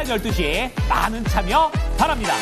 오전 12시 많은 참여 바랍니다.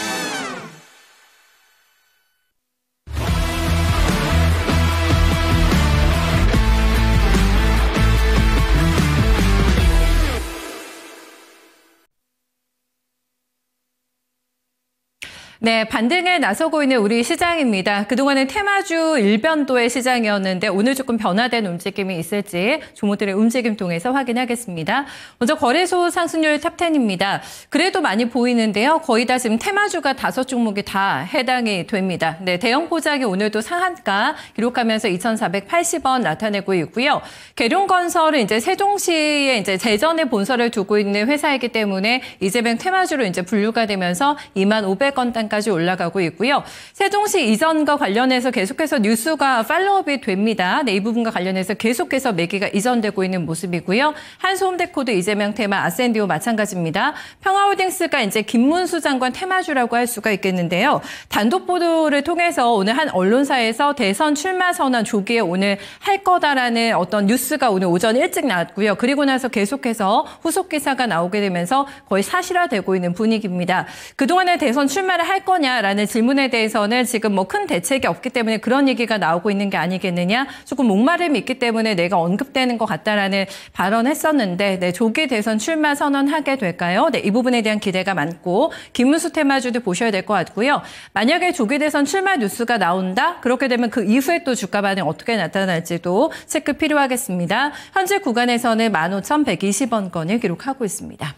네, 반등에 나서고 있는 우리 시장입니다. 그동안은 테마주 일변도의 시장이었는데 오늘 조금 변화된 움직임이 있을지 종목들의 움직임 통해서 확인하겠습니다. 먼저 거래소 상승률 탑10입니다. 그래도 많이 보이는데요. 거의 다 지금 테마주가 5종목이 다 해당이 됩니다. 네, 대형 포장이 오늘도 상한가 기록하면서 2,480원 나타내고 있고요. 계룡건설은 이제 세종시에 이제 재전에 본사를 두고 있는 회사이기 때문에 이재명 테마주로 이제 분류가 되면서 2,500원 단 까지 올라가고 있고요. 세종시 이전과 관련해서 계속해서 뉴스가 팔로업이 됩니다. 네, 이 부분과 관련해서 계속해서 매기가 이전되고 있는 모습이고요. 한소홈데코도 이재명 테마, 아센디오 마찬가지입니다. 평화홀딩스가 이제 김문수 장관 테마주라고 할 수가 있겠는데요. 단독 보도를 통해서 오늘 한 언론사에서 대선 출마 선언 조기에 오늘 할 거다라는 어떤 뉴스가 오늘 오전 일찍 나왔고요. 그리고 나서 계속해서 후속 기사가 나오게 되면서 거의 사실화되고 있는 분위기입니다. 그동안에 대선 출마를 할 거냐라는 질문에 대해서는 지금 뭐 큰 대책이 없기 때문에 그런 얘기가 나오고 있는 게 아니겠느냐. 조금 목마름이 있기 때문에 내가 언급되는 것 같다라는 발언했었는데 네, 조기 대선 출마 선언하게 될까요? 네, 이 부분에 대한 기대가 많고 김문수 테마주도 보셔야 될 것 같고요. 만약에 조기 대선 출마 뉴스가 나온다? 그렇게 되면 그 이후에 또 주가 반응 어떻게 나타날지도 체크 필요하겠습니다. 현재 구간에서는 15,120원권을 기록하고 있습니다.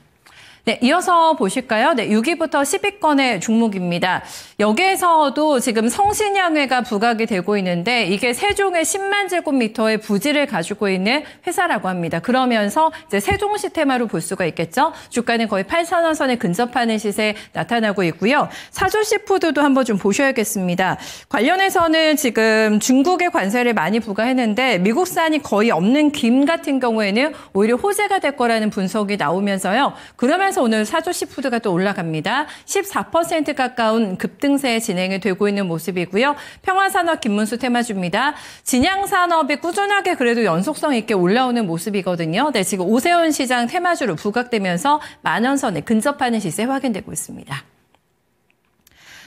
네, 이어서 보실까요? 네, 6위부터 10위권의 종목입니다. 여기에서도 지금 성신양회가 부각이 되고 있는데 이게 세종의 10만 제곱미터의 부지를 가지고 있는 회사라고 합니다. 그러면서 이제 세종시 테마로 볼 수가 있겠죠? 주가는 거의 8,000원 선에 근접하는 시세 나타나고 있고요. 사조시푸드도 한번 좀 보셔야겠습니다. 관련해서는 지금 중국의 관세를 많이 부과했는데 미국산이 거의 없는 김 같은 경우에는 오히려 호재가 될 거라는 분석이 나오면서요. 그러면서 오늘 사조시푸드가 또 올라갑니다. 14% 가까운 급등세 진행이 되고 있는 모습이고요. 평화산업 김문수 테마주입니다. 진양산업이 꾸준하게 그래도 연속성 있게 올라오는 모습이거든요. 네, 지금 오세훈 시장 테마주로 부각되면서 10,000원 선에 근접하는 시세 확인되고 있습니다.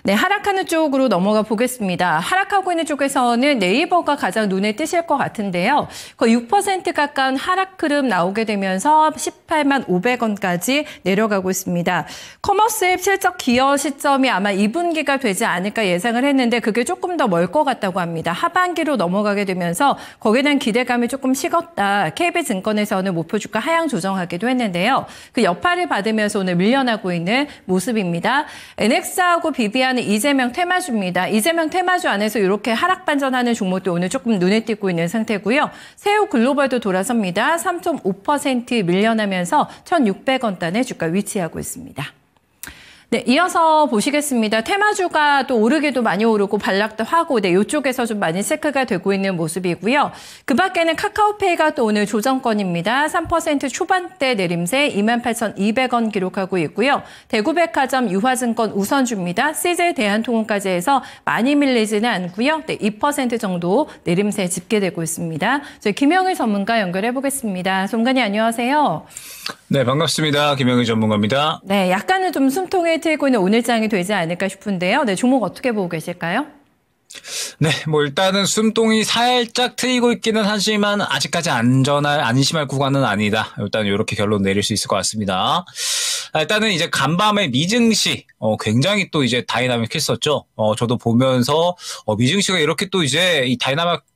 네, 하락하는 쪽으로 넘어가 보겠습니다. 하락하고 있는 쪽에서는 네이버가 가장 눈에 띄실 것 같은데요. 거의 6% 가까운 하락 흐름 나오게 되면서 185,500원까지 내려가고 있습니다. 커머스 앱 실적 기여 시점이 아마 2분기가 되지 않을까 예상을 했는데 그게 조금 더 멀 것 같다고 합니다. 하반기로 넘어가게 되면서 거기에 대한 기대감이 조금 식었다. KB증권에서는 목표 주가 하향 조정하기도 했는데요. 그 여파를 받으면서 오늘 밀려나고 있는 모습입니다. NX하고 BB하는 이재명 테마주입니다. 이재명 테마주 안에서 이렇게 하락 반전하는 종목도 오늘 조금 눈에 띄고 있는 상태고요. 세우 글로벌도 돌아섭니다. 3.5% 밀려나면서 1,600원 단에 주가 위치하고 있습니다. 네, 이어서 보시겠습니다. 테마주가 또 오르기도 많이 오르고 반락도 하고 네, 이쪽에서 좀 많이 체크가 되고 있는 모습이고요. 그 밖에는 카카오페이가 또 오늘 조정권입니다. 3% 초반대 내림세 28,200원 기록하고 있고요. 대구백화점, 유화증권 우선주입니다. CJ 대한통운까지 해서 많이 밀리지는 않고요. 네, 2% 정도 내림세 집계되고 있습니다. 저희 김영일 전문가 연결해 보겠습니다. 전문가님 안녕하세요. 네, 반갑습니다. 김영일 전문가입니다. 네, 약간은 좀 숨통에 트이고 있는 오늘장이 되지 않을까 싶은데요. 네, 종목 어떻게 보고 계실까요? 네, 뭐 일단은 숨통이 살짝 트이고 있기는 하지만 아직까지 안심할 구간은 아니다. 일단 이렇게 결론 내릴 수 있을 것 같습니다. 일단은 이제 간밤에 미증시 굉장히 또 이제 다이나믹했었죠. 저도 보면서 미증시가 이렇게 또 이제 이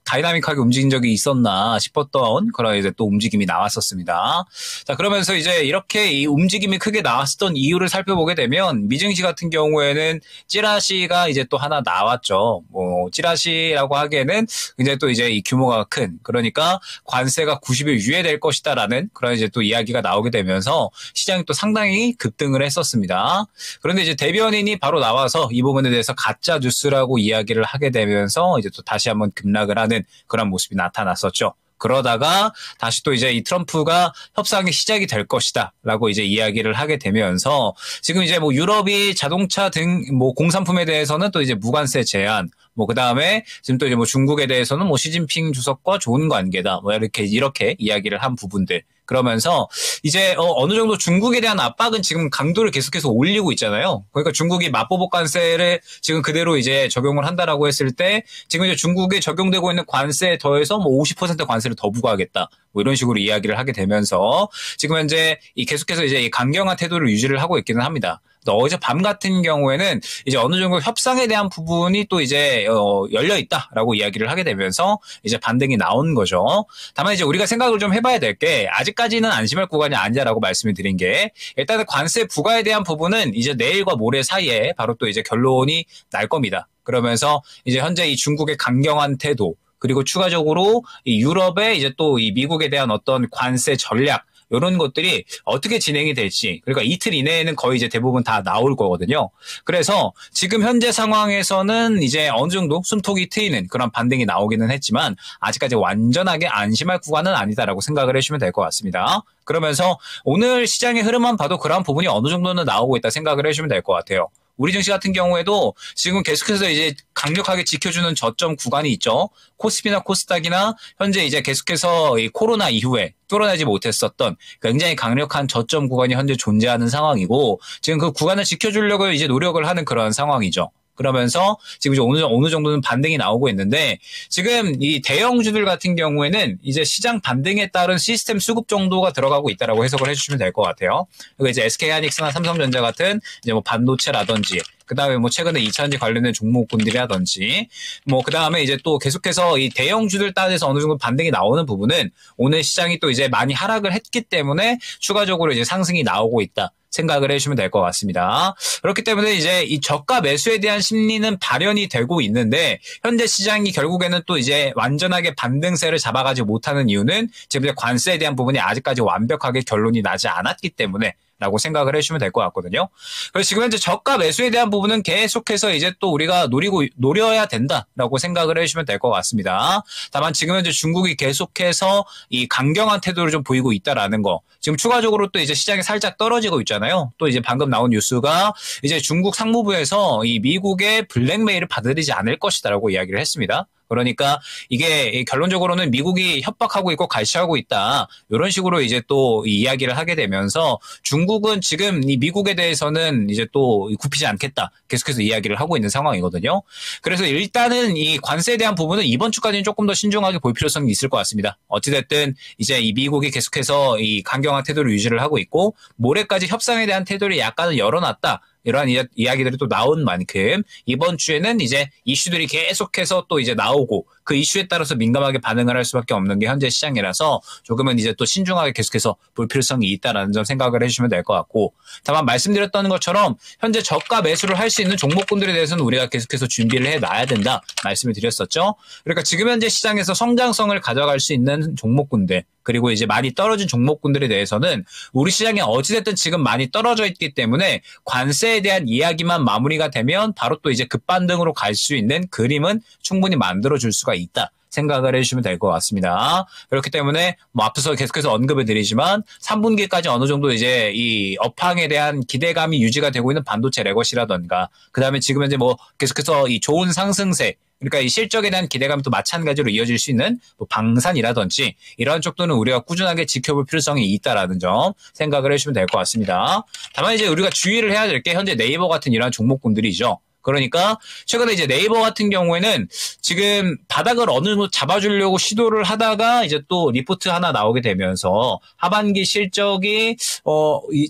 다이나믹하게 움직인 적이 있었나 싶었던 그런 이제 또 움직임이 나왔었습니다. 자, 그러면서 이제 이렇게 이 움직임이 크게 나왔었던 이유를 살펴보게 되면 미증시 같은 경우에는 찌라시가 이제 또 하나 나왔죠. 찌라시라고 하기에는 굉장히 또 이제 이 규모가 큰, 그러니까 관세가 90일 유예될 것이다라는 그런 이제 또 이야기가 나오게 되면서 시장이 또 상당히 급등을 했었습니다. 그런데 이제 대변인이 바로 나와서 이 부분에 대해서 가짜 뉴스라고 이야기를 하게 되면서 이제 또 다시 한번 급락을 하는 그런 모습이 나타났었죠. 그러다가 다시 또 이제 이 트럼프가 협상이 시작이 될 것이다 라고 이제 이야기를 하게 되면서 지금 이제 뭐 유럽이 자동차 등 뭐 공산품에 대해서는 또 이제 무관세 제한, 뭐 그다음에 지금 또 이제 뭐 중국에 대해서는 뭐 시진핑 주석과 좋은 관계다, 뭐 이렇게 이야기를 한 부분들. 그러면서 이제 어느 정도 중국에 대한 압박은 지금 강도를 계속해서 올리고 있잖아요. 그러니까 중국이 맞보복 관세를 지금 그대로 이제 적용을 한다라고 했을 때 지금 이제 중국에 적용되고 있는 관세에 더해서 뭐 50% 관세를 더 부과하겠다. 뭐 이런 식으로 이야기를 하게 되면서 지금 현재 계속해서 이제 이 강경한 태도를 유지를 하고 있기는 합니다. 어제 밤 같은 경우에는 이제 어느 정도 협상에 대한 부분이 또 이제 열려 있다라고 이야기를 하게 되면서 이제 반등이 나온 거죠. 다만 이제 우리가 생각을 좀 해봐야 될 게 아직까지는 안심할 구간이 아니다라고 말씀을 드린 게 일단은 관세 부과에 대한 부분은 이제 내일과 모레 사이에 바로 또 이제 결론이 날 겁니다. 그러면서 이제 현재 이 중국의 강경한 태도 그리고 추가적으로 이 유럽의 이제 또 이 미국에 대한 어떤 관세 전략 이런 것들이 어떻게 진행이 될지 그러니까 이틀 이내에는 거의 이제 대부분 다 나올 거거든요. 그래서 지금 현재 상황에서는 이제 어느 정도 숨통이 트이는 그런 반등이 나오기는 했지만 아직까지 완전하게 안심할 구간은 아니다라고 생각을 해주시면 될 것 같습니다. 그러면서 오늘 시장의 흐름만 봐도 그런 부분이 어느 정도는 나오고 있다 생각을 해주시면 될 것 같아요. 우리 증시 같은 경우에도 지금 계속해서 이제 강력하게 지켜주는 저점 구간이 있죠. 코스피나 코스닥이나 현재 이제 계속해서 이 코로나 이후에 뚫어내지 못했었던 굉장히 강력한 저점 구간이 현재 존재하는 상황이고 지금 그 구간을 지켜주려고 이제 노력을 하는 그런 상황이죠. 그러면서 지금 이제 어느 정도는 반등이 나오고 있는데 지금 이 대형주들 같은 경우에는 이제 시장 반등에 따른 시스템 수급 정도가 들어가고 있다라고 해석을 해주시면 될 것 같아요. 그리고 이제 SK하이닉스나 삼성전자 같은 이제 뭐 반도체라든지 그다음에 뭐 최근에 2차전지 관련된 종목군들이라든지 뭐 그다음에 이제 또 계속해서 이 대형주들 따져서 어느 정도 반등이 나오는 부분은 오늘 시장이 또 이제 많이 하락을 했기 때문에 추가적으로 이제 상승이 나오고 있다. 생각을 해주시면 될 것 같습니다. 그렇기 때문에 이제 이 저가 매수에 대한 심리는 발현이 되고 있는데 현재 시장이 결국에는 또 이제 완전하게 반등세를 잡아가지 못하는 이유는 지금 이제 관세에 대한 부분이 아직까지 완벽하게 결론이 나지 않았기 때문에 라고 생각을 해주시면 될 것 같거든요. 그래서 지금 현재 저가 매수에 대한 부분은 계속해서 이제 또 우리가 노려야 된다라고 생각을 해주시면 될 것 같습니다. 다만 지금 현재 중국이 계속해서 이 강경한 태도를 좀 보이고 있다라는 거. 지금 추가적으로 또 이제 시장이 살짝 떨어지고 있잖아요. 또 이제 방금 나온 뉴스가 이제 중국 상무부에서 이 미국의 블랙메일을 받아들이지 않을 것이다라고 이야기를 했습니다. 그러니까 이게 결론적으로는 미국이 협박하고 있고 갈취하고 있다. 이런 식으로 이제 또 이야기를 하게 되면서 중국은 지금 이 미국에 대해서는 이제 또 굽히지 않겠다. 계속해서 이야기를 하고 있는 상황이거든요. 그래서 일단은 이 관세에 대한 부분은 이번 주까지는 조금 더 신중하게 볼 필요성이 있을 것 같습니다. 어찌됐든 이제 이 미국이 계속해서 이 강경한 태도를 유지를 하고 있고 모레까지 협상에 대한 태도를 약간은 열어놨다. 이러한 이야기들이 또 나온 만큼 이번 주에는 이제 이슈들이 계속해서 또 이제 나오고 그 이슈에 따라서 민감하게 반응을 할 수밖에 없는 게 현재 시장이라서 조금은 이제 또 신중하게 계속해서 볼 필요성이 있다라는 점 생각을 해주시면 될 것 같고 다만 말씀드렸던 것처럼 현재 저가 매수를 할 수 있는 종목군들에 대해서는 우리가 계속해서 준비를 해놔야 된다 말씀을 드렸었죠. 그러니까 지금 현재 시장에서 성장성을 가져갈 수 있는 종목군들 그리고 이제 많이 떨어진 종목군들에 대해서는 우리 시장이 어찌됐든 지금 많이 떨어져 있기 때문에 관세에 대한 이야기만 마무리가 되면 바로 또 이제 급반등으로 갈 수 있는 그림은 충분히 만들어줄 수가 있다. 생각을 해주시면 될 것 같습니다. 그렇기 때문에 뭐 앞서서 계속해서 언급을 드리지만 3분기까지 어느 정도 이제 이 업황에 대한 기대감이 유지가 되고 있는 반도체 레거시라던가 그다음에 지금 현재 뭐 계속해서 이 좋은 상승세 그러니까 이 실적에 대한 기대감도 마찬가지로 이어질 수 있는 뭐 방산이라든지 이런 쪽들은 우리가 꾸준하게 지켜볼 필요성이 있다라는 점 생각을 해주시면 될 것 같습니다. 다만 이제 우리가 주의를 해야 될 게 현재 네이버 같은 이러한 종목군들이죠. 그러니까 최근에 이제 네이버 같은 경우에는 지금 바닥을 어느 정도 잡아주려고 시도를 하다가 이제 또 리포트 하나 나오게 되면서 하반기 실적이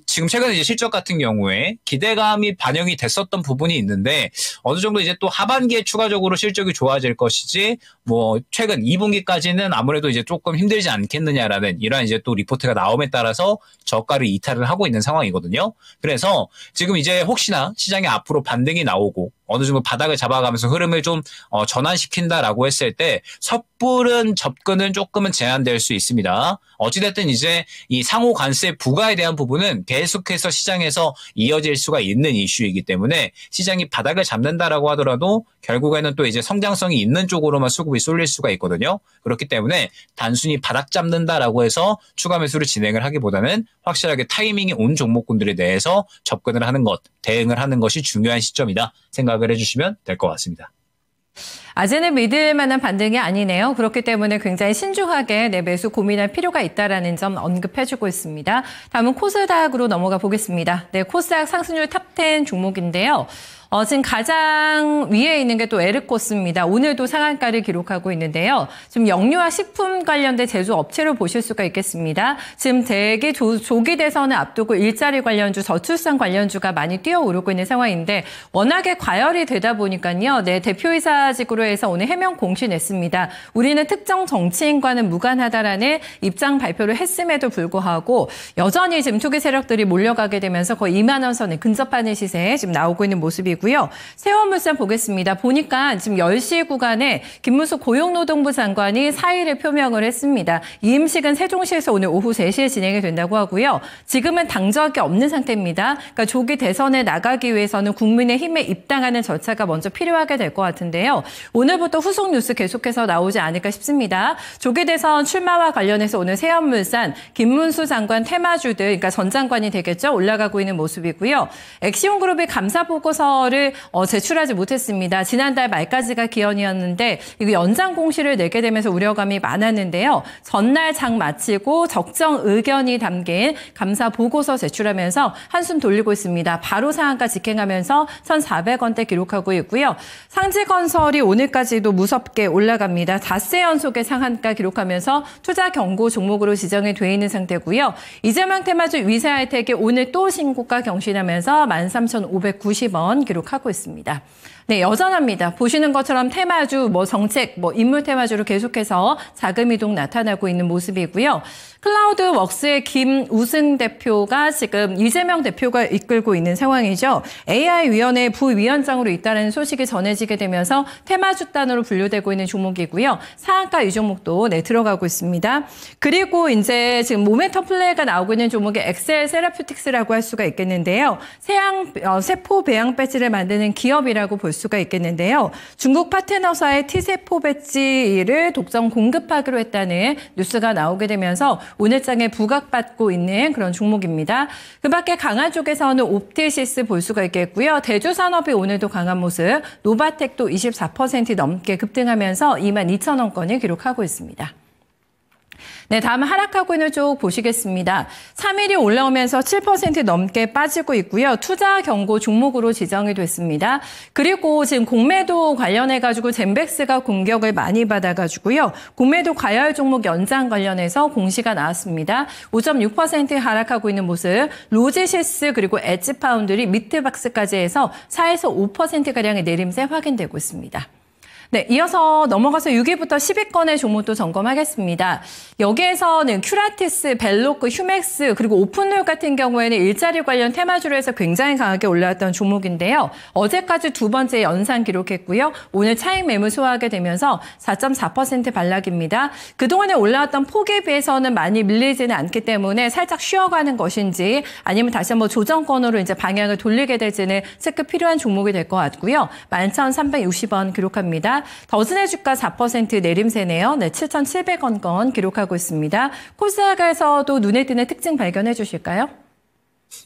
지금 최근에 이제 실적 같은 경우에 기대감이 반영이 됐었던 부분이 있는데 어느 정도 이제 또 하반기에 추가적으로 실적이 좋아질 것이지 뭐 최근 2분기까지는 아무래도 이제 조금 힘들지 않겠느냐라는 이러한 이제 또 리포트가 나옴에 따라서 저가를 이탈을 하고 있는 상황이거든요. 그래서 지금 이제 혹시나 시장에 앞으로 반등이 나오고 어느 정도 바닥을 잡아가면서 흐름을 좀 전환시킨다라고 했을 때 섣부른 접근은 조금은 제한될 수 있습니다. 어찌됐든 이제 이 상호 관세 부과에 대한 부분은 계속해서 시장에서 이어질 수가 있는 이슈이기 때문에 시장이 바닥을 잡는다라고 하더라도 결국에는 또 이제 성장성이 있는 쪽으로만 수급이 쏠릴 수가 있거든요. 그렇기 때문에 단순히 바닥 잡는다라고 해서 추가 매수를 진행을 하기보다는 확실하게 타이밍이 온 종목군들에 대해서 접근을 하는 것, 대응을 하는 것이 중요한 시점이다 생각을 해주시면 될 것 같습니다. 아직은 믿을 만한 반등이 아니네요. 그렇기 때문에 굉장히 신중하게 매수 고민할 필요가 있다라는 점 언급해주고 있습니다. 다음은 코스닥으로 넘어가 보겠습니다. 네, 코스닥 상승률 탑10 종목인데요. 지금 가장 위에 있는 게 또 에르코스입니다. 오늘도 상한가를 기록하고 있는데요. 지금 영유아 식품 관련된 제조업체로 보실 수가 있겠습니다. 지금 대기 조기 대선을 앞두고 일자리 관련주, 저출산 관련주가 많이 뛰어오르고 있는 상황인데 워낙에 과열이 되다 보니까요. 네, 대표이사직으로 해서 오늘 해명 공시냈습니다. 우리는 특정 정치인과는 무관하다라는 입장 발표를 했음에도 불구하고 여전히 지금 투기 세력들이 몰려가게 되면서 거의 2만 원 선에 근접하는 시세에 지금 나오고 있는 모습이고요. 세원물산 보겠습니다. 보니까 지금 10시 구간에 김문수 고용노동부 장관이 사의를 표명을 했습니다. 이임식은 세종시에서 오늘 오후 3시에 진행이 된다고 하고요. 지금은 당적이 없는 상태입니다. 그러니까 조기 대선에 나가기 위해서는 국민의힘에 입당하는 절차가 먼저 필요하게 될 것 같은데요. 오늘부터 후속 뉴스 계속해서 나오지 않을까 싶습니다. 조기 대선 출마와 관련해서 오늘 세원물산, 김문수 장관 테마주들, 그러니까 전 장관이 되겠죠. 올라가고 있는 모습이고요. 엑시온그룹이 감사 보고서를 제출하지 못했습니다. 지난달 말까지가 기한이었는데 이거 연장 공시를 내게 되면서 우려감이 많았는데요. 전날 장 마치고 적정 의견이 담긴 감사 보고서 제출하면서 한숨 돌리고 있습니다. 바로 상한가 직행하면서 1,400원대 기록하고 있고요. 상지건설이 오늘까지도 무섭게 올라갑니다. 닷새 연속의 상한가 기록하면서 투자 경고 종목으로 지정이 돼 있는 상태고요. 이재명 테마주 위세하이텍이 오늘 또 신고가 경신하면서 13,590원 기록하고 있습니다. 네, 여전합니다. 보시는 것처럼 테마주, 정책, 인물 테마주로 계속해서 자금 이동 나타나고 있는 모습이고요. 클라우드웍스의 김우승 대표가 지금 이재명 대표가 이끌고 있는 상황이죠. AI위원회 부위원장으로 있다는 소식이 전해지게 되면서 테마주단으로 분류되고 있는 종목이고요. 상한가 이 종목도 들어가고 있습니다. 그리고 이제 지금 모멘텀 플레이가 나오고 있는 종목이 엑셀 세라퓨틱스라고 할 수가 있겠는데요. 세포 배양 배지를 만드는 기업이라고 볼 수가 있겠는데요. 중국 파트너사의 T세포 배지를 독점 공급하기로 했다는 뉴스가 나오게 되면서 오늘장에 부각받고 있는 그런 종목입니다. 그 밖에 강한 쪽에서는 옵티시스 볼 수가 있겠고요. 대주산업이 오늘도 강한 모습, 노바텍도 24% 넘게 급등하면서 22,000원권을 기록하고 있습니다. 네, 다음 하락하고 있는 쪽 보시겠습니다. 3일이 올라오면서 7% 넘게 빠지고 있고요. 투자 경고 종목으로 지정이 됐습니다. 그리고 지금 공매도 관련해가지고 젠백스가 공격을 많이 받아가지고요. 공매도 과열 종목 연장 관련해서 공시가 나왔습니다. 5.6% 하락하고 있는 모습, 로지시스 그리고 엣지파운드리 미트박스까지 해서 4에서 5%가량의 내림세 확인되고 있습니다. 네, 이어서 넘어가서 6위부터 10위권의 종목도 점검하겠습니다. 여기에서는 큐라티스, 벨로크, 휴맥스 그리고 오픈롤 같은 경우에는 일자리 관련 테마주로 해서 굉장히 강하게 올라왔던 종목인데요. 어제까지 두 번째 연상 기록했고요. 오늘 차익 매물 소화하게 되면서 4.4% 반락입니다. 그동안에 올라왔던 폭에 비해서는 많이 밀리지는 않기 때문에 살짝 쉬어가는 것인지 아니면 다시 한번 조정권으로 이제 방향을 돌리게 될지는 체크 필요한 종목이 될 것 같고요. 11,360원 기록합니다. 더슨의 주가 4% 내림세네요. 네, 7,700원권 기록하고 있습니다. 코스닥에서도 눈에 띄는 특징 발견해 주실까요?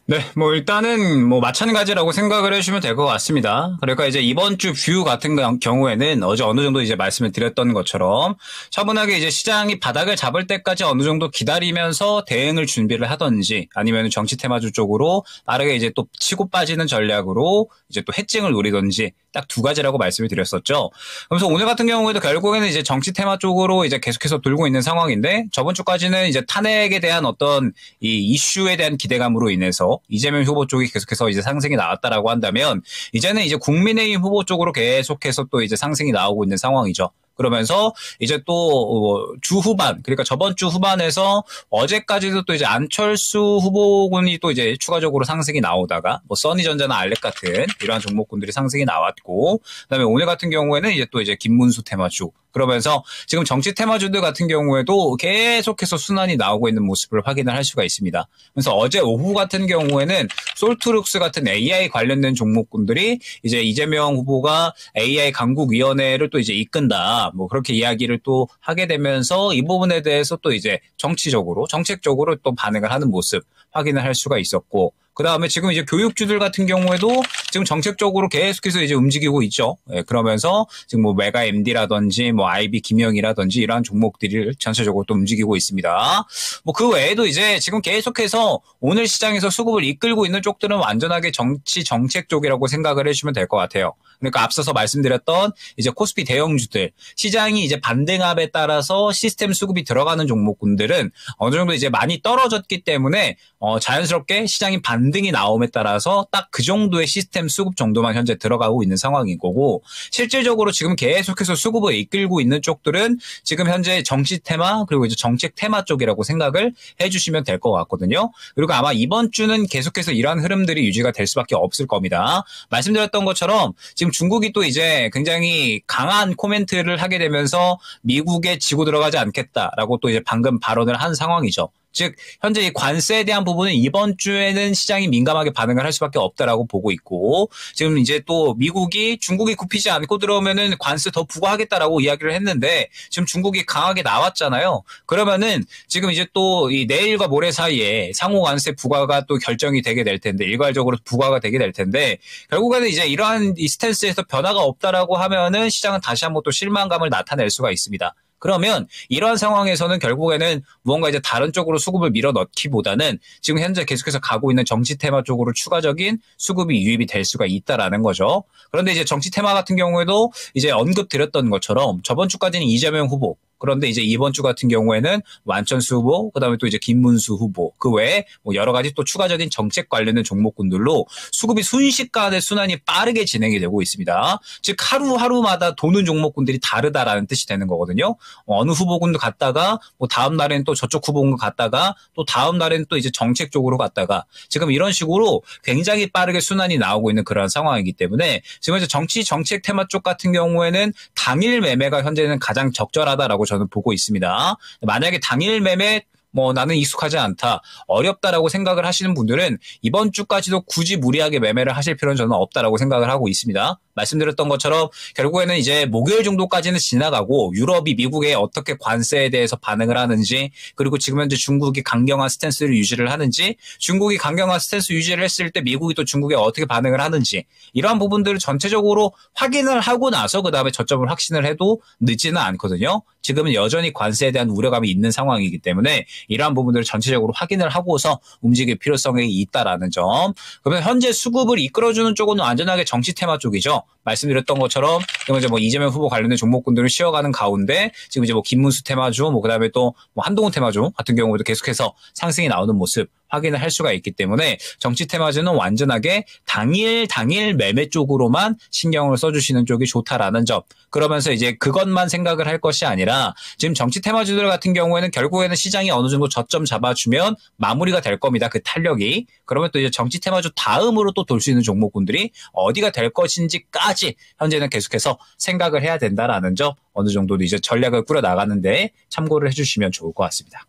네, 일단은 마찬가지라고 생각을 해주시면 될 것 같습니다. 그러니까 이제 이번 주 뷰 같은 경우에는 어제 어느 정도 이제 말씀을 드렸던 것처럼 차분하게 이제 시장이 바닥을 잡을 때까지 어느 정도 기다리면서 대응을 준비를 하든지 아니면 정치 테마주 쪽으로 빠르게 이제 또 치고 빠지는 전략으로 이제 또 해칭을 노리든지 딱 두 가지라고 말씀을 드렸었죠. 그래서 오늘 같은 경우에도 결국에는 이제 정치 테마 쪽으로 이제 계속해서 돌고 있는 상황인데 저번 주까지는 이제 탄핵에 대한 어떤 이 이슈에 대한 기대감으로 인해서 이재명 후보 쪽이 계속해서 이제 상승이 나왔다라고 한다면 이제는 이제 국민의힘 후보 쪽으로 계속해서 또 이제 상승이 나오고 있는 상황이죠. 그러면서 이제 또 주 후반, 그러니까 저번 주 후반에서 어제까지도 또 이제 안철수 후보군이 또 이제 추가적으로 상승이 나오다가 써니전자나 알렉 같은 이러한 종목군들이 상승이 나왔고, 그다음에 오늘 같은 경우에는 이제 또 이제 김문수 테마주, 그러면서 지금 정치 테마주들 같은 경우에도 계속해서 순환이 나오고 있는 모습을 확인을 할 수가 있습니다. 그래서 어제 오후 같은 경우에는 솔트룩스 같은 AI 관련된 종목군들이 이제 이재명 후보가 AI 강국위원회를 또 이제 이끈다, 그렇게 이야기를 또 하게 되면서 이 부분에 대해서 또 이제 정치적으로, 정책적으로 또 반응을 하는 모습 확인을 할 수가 있었고, 그다음에 지금 이제 교육주들 같은 경우에도 지금 정책적으로 계속해서 이제 움직이고 있죠. 예, 그러면서 지금 뭐 메가 MD라든지 뭐 IB 김영이라든지 이러한 종목들을 전체적으로 또 움직이고 있습니다. 뭐 그 외에도 이제 지금 계속해서 오늘 시장에서 수급을 이끌고 있는 쪽들은 완전하게 정치 정책 쪽이라고 생각을 해주시면 될 것 같아요. 그러니까 앞서서 말씀드렸던 이제 코스피 대형주들, 시장이 이제 반등압에 따라서 시스템 수급이 들어가는 종목군들은 어느 정도 이제 많이 떨어졌기 때문에 자연스럽게 시장이 반등이 나옴에 따라서 딱 그 정도의 시스템 수급 정도만 현재 들어가고 있는 상황인 거고, 실질적으로 지금 계속해서 수급을 이끌고 있는 쪽들은 지금 현재 정치 테마 그리고 이제 정책 테마 쪽이라고 생각을 해주시면 될 것 같거든요. 그리고 아마 이번 주는 계속해서 이러한 흐름들이 유지가 될 수밖에 없을 겁니다. 말씀드렸던 것처럼 지금 중국이 또 이제 굉장히 강한 코멘트를 하게 되면서 미국에 지고 들어가지 않겠다라고 또 이제 방금 발언을 한 상황이죠. 즉 현재 이 관세에 대한 부분은 이번 주에는 시장이 민감하게 반응을 할 수밖에 없다라고 보고 있고, 지금 이제 또 미국이 중국이 굽히지 않고 들어오면은 관세 더 부과하겠다라고 이야기를 했는데 지금 중국이 강하게 나왔잖아요. 그러면은 지금 이제 또 이 내일과 모레 사이에 상호 관세 부과가 또 결정이 되게 될 텐데, 일괄적으로 부과가 되게 될 텐데, 결국에는 이제 이러한 이 스탠스에서 변화가 없다라고 하면은 시장은 다시 한번 또 실망감을 나타낼 수가 있습니다. 그러면 이러한 상황에서는 결국에는 무언가 이제 다른 쪽으로 수급을 밀어넣기보다는 지금 현재 계속해서 가고 있는 정치 테마 쪽으로 추가적인 수급이 유입이 될 수가 있다라는 거죠. 그런데 이제 정치 테마 같은 경우에도 이제 언급드렸던 것처럼 저번 주까지는 이재명 후보, 그런데 이제 이번 주 같은 경우에는 완천수 후보, 그다음에 또 이제 김문수 후보, 그 외에 뭐 여러 가지 또 추가적인 정책 관련된 종목군들로 수급이 순식간에 순환이 빠르게 진행이 되고 있습니다. 즉 하루하루마다 도는 종목군들이 다르다라는 뜻이 되는 거거든요. 어느 후보군도 갔다가 뭐 다음 날에는 또 저쪽 후보군 갔다가 또 다음 날에는 또 이제 정책 쪽으로 갔다가 지금 이런 식으로 굉장히 빠르게 순환이 나오고 있는 그런 상황이기 때문에 지금 이제 정치 정책 테마 쪽 같은 경우에는 당일 매매가 현재는 가장 적절하다라고 저는 보고 있습니다. 만약에 당일 매매 뭐 나는 익숙하지 않다, 어렵다라고 생각을 하시는 분들은 이번 주까지도 굳이 무리하게 매매를 하실 필요는 저는 없다라고 생각을 하고 있습니다. 말씀드렸던 것처럼 결국에는 이제 목요일 정도까지는 지나가고 유럽이 미국에 어떻게 관세에 대해서 반응을 하는지, 그리고 지금 현재 중국이 강경한 스탠스를 유지를 하는지, 중국이 강경한 스탠스 유지를 했을 때 미국이 또 중국에 어떻게 반응을 하는지, 이러한 부분들을 전체적으로 확인을 하고 나서 그 다음에 저점을 확신을 해도 늦지는 않거든요. 지금은 여전히 관세에 대한 우려감이 있는 상황이기 때문에 이러한 부분들을 전체적으로 확인을 하고서 움직일 필요성이 있다라는 점. 그러면 현재 수급을 이끌어주는 쪽은 완전하게 정치 테마 쪽이죠. 말씀드렸던 것처럼 지금 이제 뭐 이재명 후보 관련된 종목군들을 쉬어가는 가운데 지금 이제 뭐 김문수 테마주, 뭐 그다음에 또 뭐 한동훈 테마주 같은 경우에도 계속해서 상승이 나오는 모습 확인을 할 수가 있기 때문에 정치 테마주는 완전하게 당일 매매 쪽으로만 신경을 써주시는 쪽이 좋다라는 점. 그러면서 이제 그것만 생각을 할 것이 아니라 지금 정치 테마주들 같은 경우에는 결국에는 시장이 어느 정도 저점 잡아주면 마무리가 될 겁니다. 그 탄력이. 그러면 또 이제 정치 테마주 다음으로 또 돌 수 있는 종목군들이 어디가 될 것인지까지 현재는 계속해서 생각을 해야 된다라는 점, 어느 정도 이제 전략을 꾸려 나가는데 참고를 해주시면 좋을 것 같습니다.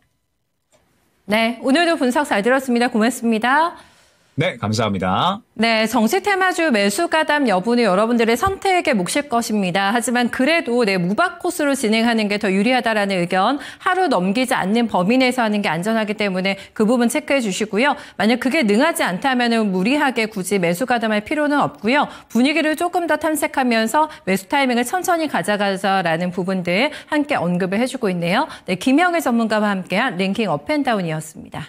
네, 오늘도 분석 잘 들었습니다. 고맙습니다. 네, 감사합니다. 네, 정치 테마주 매수 가담 여부는 여러분들의 선택에 몫일 것입니다. 하지만 그래도 무박 코스로 진행하는 게 더 유리하다라는 의견, 하루 넘기지 않는 범위 내에서 하는 게 안전하기 때문에 그 부분 체크해 주시고요. 만약 그게 능하지 않다면 무리하게 굳이 매수 가담할 필요는 없고요. 분위기를 조금 더 탐색하면서 매수 타이밍을 천천히 가져가자라는 부분들 함께 언급을 해주고 있네요. 네, 김형애 전문가와 함께한 랭킹 업앤다운이었습니다.